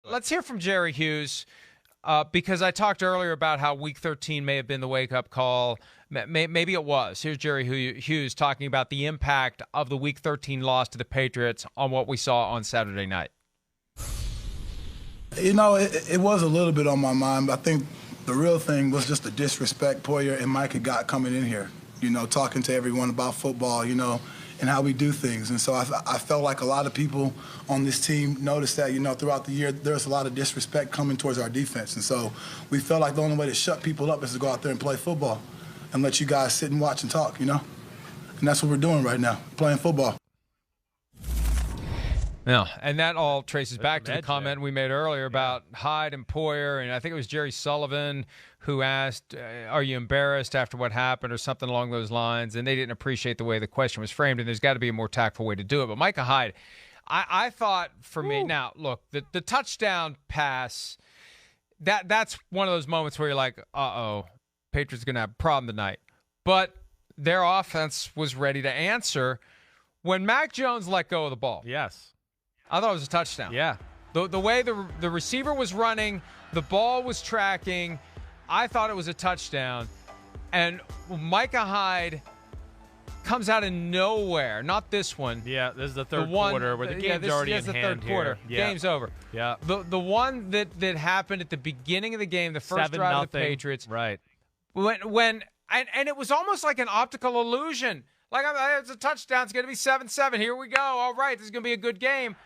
let's hear from Jerry Hughes. Because I talked earlier about how Week 13 may have been the wake-up call. Maybe it was. Here's Jerry Hughes talking about the impact of the Week 13 loss to the Patriots on what we saw on Saturday night. You know, it was a little bit on my mind, but I think the real thing was just the disrespect Poyer and Micah got coming in here, you know, talking to everyone about football, you know, and how we do things. And so I felt like a lot of people on this team noticed that, you know, throughout the year, there's a lot of disrespect coming towards our defense. And so we felt like the only way to shut people up is to go out there and play football and let you guys sit and watch and talk, you know? And that's what we're doing right now, playing football. No, and that all traces back to the comment we made earlier about Hyde and Poyer, and I think it was Jerry Sullivan who asked, are you embarrassed after what happened or something along those lines, and they didn't appreciate the way the question was framed, and there's got to be a more tactful way to do it. But Micah Hyde, I thought for me, now, look, the touchdown pass, that's one of those moments where you're like, uh-oh, Patriots are going to have a problem tonight. But their offense was ready to answer when Mac Jones let go of the ball. Yes. I thought it was a touchdown. Yeah. The way the receiver was running, the ball was tracking, I thought it was a touchdown. And Micah Hyde comes out of nowhere. Not this one. Yeah, this is the third quarter where the game's already in hand here. This is the third quarter. Yeah. Game's over. Yeah. The one that happened at the beginning of the game, the first drive of the Patriots. Right. And it was almost like an optical illusion. Like, it's a touchdown. It's going to be 7-7. Here we go. All right, this is going to be a good game.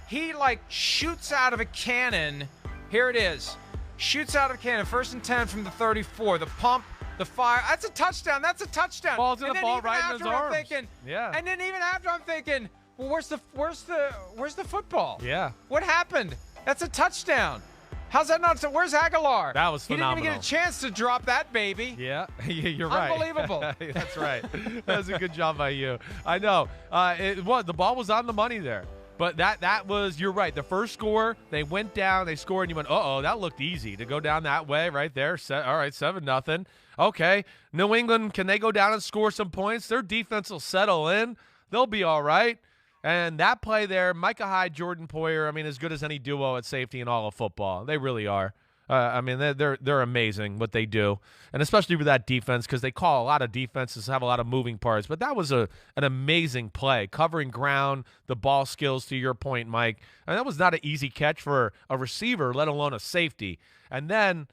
He, shoots out of a cannon. Here it is. Shoots out of a cannon. 1st and 10 from the 34. The pump, the fire. That's a touchdown. That's a touchdown. Ball's in the ball right in his arms. Yeah. And then even after, I'm thinking, well, where's the football? Yeah. What happened? That's a touchdown. How's that not? Where's Aguilar? That was phenomenal. He didn't even get a chance to drop that baby. Yeah, you're right. Unbelievable. That's right. That was a good job by you. I know. The ball was on the money there. But that was, you're right, the first score, they went down, they scored, and you went, uh-oh, that looked easy to go down that way right there. All right, 7-0. Okay, New England, can they go down and score some points? Their defense will settle in. They'll be all right. And that play there, Micah Hyde, Jordan Poyer, as good as any duo at safety in all of football. They really are. They're amazing what they do, and especially with that defense, because they call a lot of defenses, have a lot of moving parts. But that was an amazing play, covering ground, the ball skills, to your point, Mike. And that was not an easy catch for a receiver, let alone a safety. And then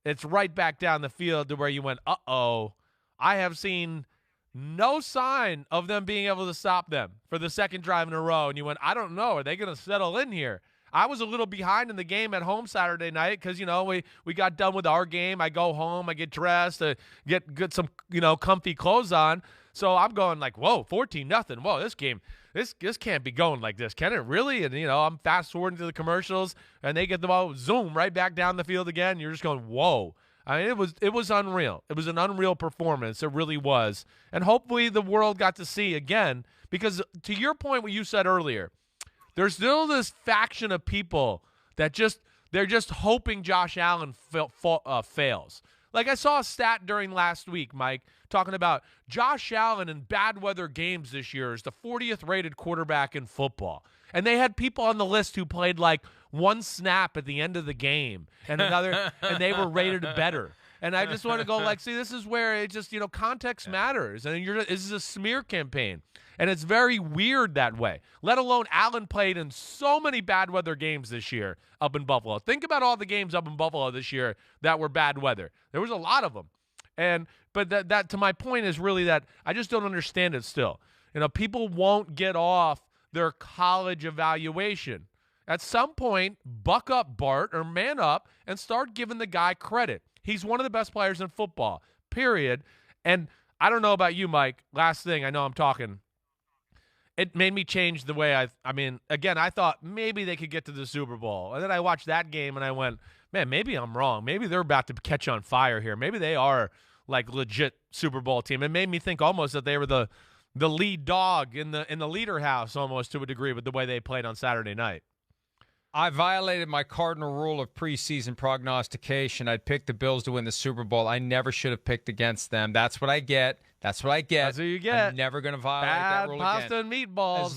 it's right back down the field to where you went, uh-oh, I have seen no sign of them being able to stop them for the second drive in a row. And you went, I don't know, are they going to settle in here? I was a little behind in the game at home Saturday night because, we got done with our game. I go home, I get dressed, get some, comfy clothes on. So I'm going like, whoa, 14-0. Whoa, this game, this can't be going like this. Can it really? And, I'm fast forwarding to the commercials, and they get the ball, zoom, right back down the field again. You're just going, whoa. It was unreal. It was an unreal performance. It really was. And hopefully the world got to see again, because to your point, what you said earlier, there's still this faction of people that they're just hoping Josh Allen fails. Like I saw a stat during last week, Mike, talking about Josh Allen in bad weather games this year is the 40th rated quarterback in football. And they had people on the list who played one snap at the end of the game and another, and they were rated better. And I just want to go see, this is where it just, context matters. And this is a smear campaign. And it's very weird that way, let alone Allen played in so many bad weather games this year up in Buffalo. Think about all the games up in Buffalo this year that were bad weather. There was a lot of them. But that to my point is really that I just don't understand it still. People won't get off their college evaluation. At some point, buck up, Bart, or man up and start giving the guy credit. He's one of the best players in football, period. And I don't know about you, Mike. Last thing, I know I'm talking. It made me change the way I thought maybe they could get to the Super Bowl. And then I watched that game and I went, man, maybe I'm wrong. Maybe they're about to catch on fire here. Maybe they are legit Super Bowl team. It made me think almost that they were the lead dog in the leader house almost to a degree with the way they played on Saturday night. I violated my cardinal rule of preseason prognostication. I'd picked the Bills to win the Super Bowl. I never should have picked against them. That's what I get. That's what you get. I'm never going to violate that rule pasta again. and meatballs.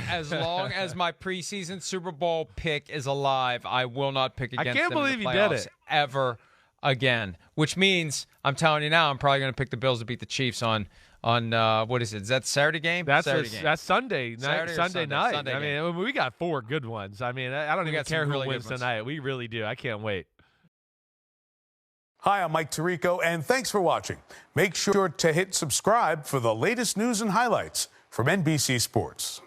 As long as my preseason Super Bowl pick is alive, I will not pick against them. I can't believe in the you did playoffs it ever again. Which means I'm telling you now, I'm probably going to pick the Bills to beat the Chiefs on what is it? Is that Saturday game? That's Saturday game. That's Sunday night. Sunday night. Sunday I mean, we got 4 good ones. I mean, I don't even care who really wins tonight. We really do. I can't wait. Hi, I'm Mike Tirico, and thanks for watching. Make sure to hit subscribe for the latest news and highlights from NBC Sports.